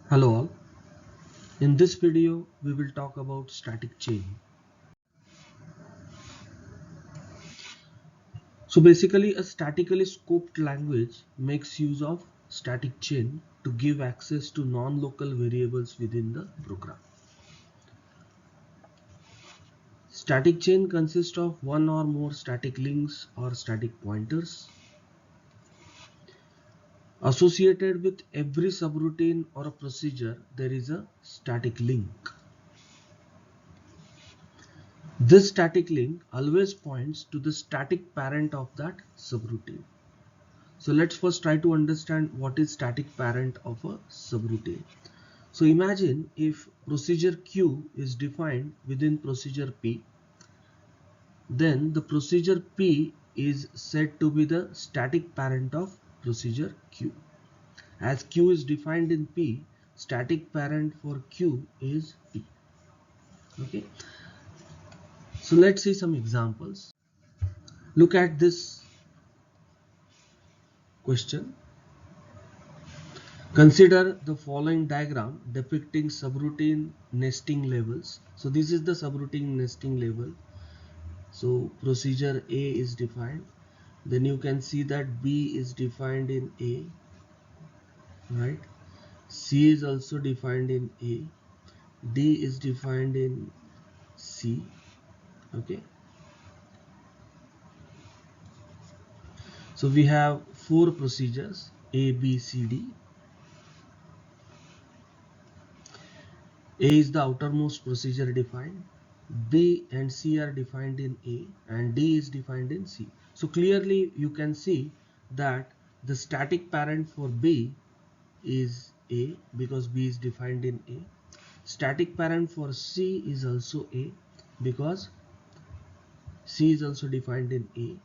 Hello all. In this video we will talk about static chain. So basically a statically scoped language makes use of static chain to give access to non-local variables within the program. Static chain consists of one or more static links or static pointers. Associated with every subroutine or a procedure there is a static link. This static link always points to the static parent of that subroutine. So let's first try to understand what is static parent of a subroutine. So imagine if procedure Q is defined within procedure P, then the procedure P is said to be the static parent of procedure Q. As Q is defined in P, static parent for Q is P. Okay. So let's see some examples. Look at this question. Consider the following diagram depicting subroutine nesting levels. So this is the subroutine nesting level. So procedure A is defined. Then you can see that B is defined in A, right? C is also defined in A. D is defined in C. Okay. So we have four procedures A, B, C, D. A is the outermost procedure defined. B and C are defined in A and D is defined in C. So clearly you can see that the static parent for B is A because B is defined in A. Static parent for C is also A because C is also defined in A.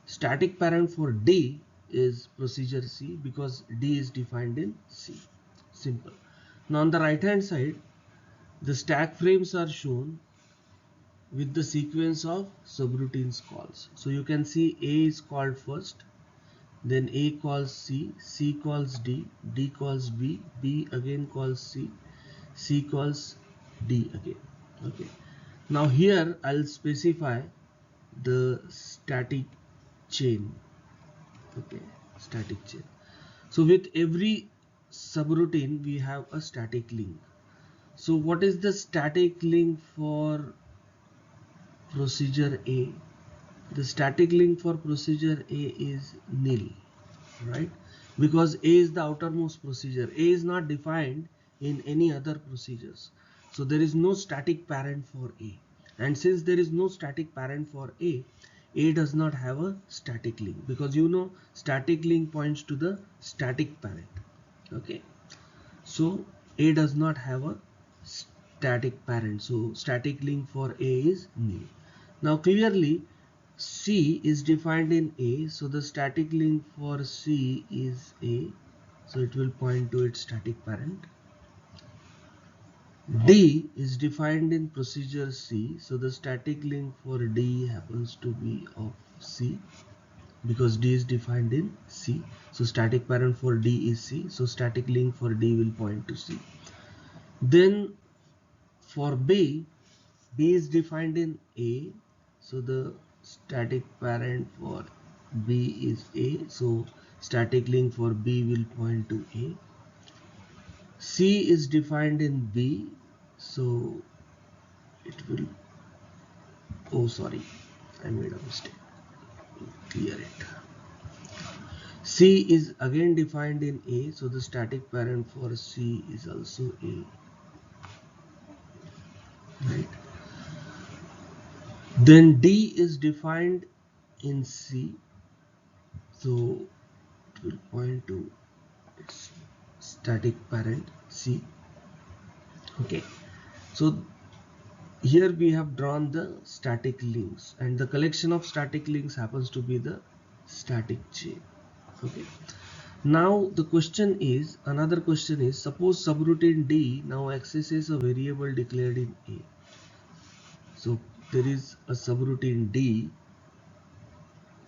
Static parent for D is procedure C because D is defined in C. Simple. Now on the right hand side, the stack frames are shown with the sequence of subroutines calls. So you can see A is called first, then A calls C, C calls D, D calls B, B again calls C, C calls D again. Okay. Now here I'll specify the static chain. Okay, static chain. So with every subroutine we have a static link. So what is the static link for procedure A? The static link for procedure A is nil, right? Because A is the outermost procedure. A is not defined in any other procedures. So there is no static parent for A. And since there is no static parent for A does not have a static link because you know static link points to the static parent. Okay. So A does not have a static parent. So static link for A is nil. Now clearly C is defined in A, so the static link for C is A, so it will point to its static parent. D is defined in procedure C, so the static link for D happens to be of C because D is defined in C. So static parent for D is C, so static link for D will point to C. Then for B is defined in A, so the static parent for B is A, so static link for B will point to A. C is defined in B, so it will, oh sorry, I made a mistake, clear it. C is again defined in A, so the static parent for C is also A, right? Then D is defined in C, so it will point to its static parent C. Okay, so here we have drawn the static links and the collection of static links happens to be the static chain. Okay, now the question is, another question is, suppose subroutine D now accesses a variable declared in A. So there is a subroutine D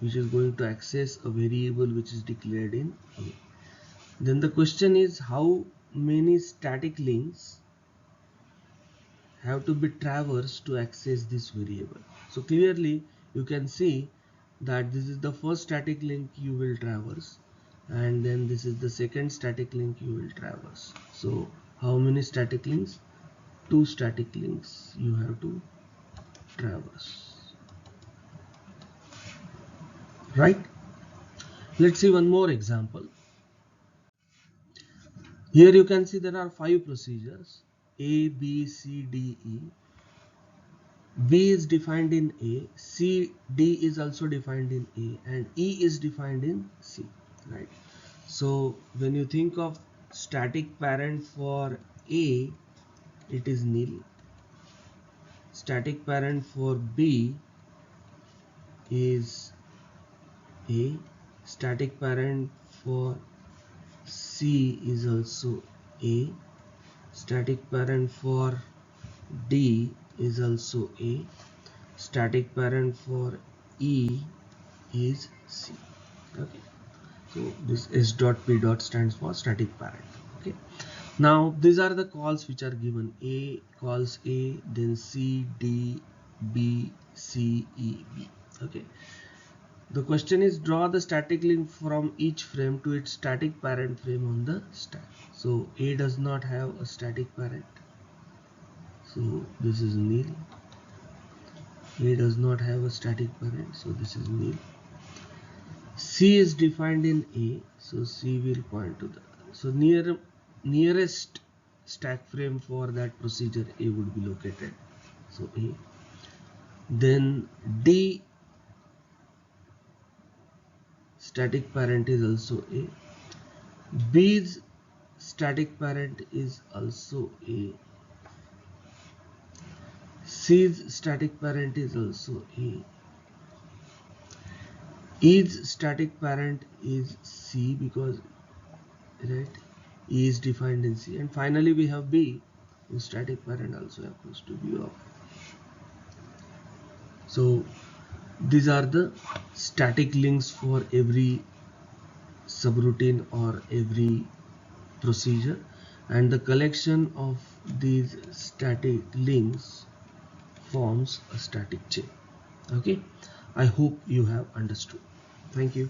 which is going to access a variable which is declared in A. Then the question is, how many static links have to be traversed to access this variable? So clearly you can see that this is the first static link you will traverse, and then this is the second static link you will traverse. So how many static links? 2 static links you have to traverse, right? Let's see one more example. Here you can see there are 5 procedures: A, B, C, D, E. B is defined in A, C, D is also defined in A, and E is defined in C, right? So when you think of static parent for A, it is nil. Static parent for B is A. Static parent for C is also A. Static parent for D is also A. Static parent for E is C. Okay, so this S dot P dot stands for static parent. Okay, now these are the calls which are given. A calls A, then C, D, B, C, E, B. Okay, the question is, draw the static link from each frame to its static parent frame on the stack. So A does not have a static parent, so this is nil. A does not have a static parent, so this is nil. C is defined in A, so C will point to the, so nearest stack frame for that procedure A would be located, so A. Then D static parent is also A. B's static parent is also A. C's static parent is also A. E's static parent is C, because right, E is defined in C. And finally we have B, whose static parent also happens to be of. So these are the static links for every subroutine or every procedure, and the collection of these static links forms a static chain. Okay, I hope you have understood. Thank you.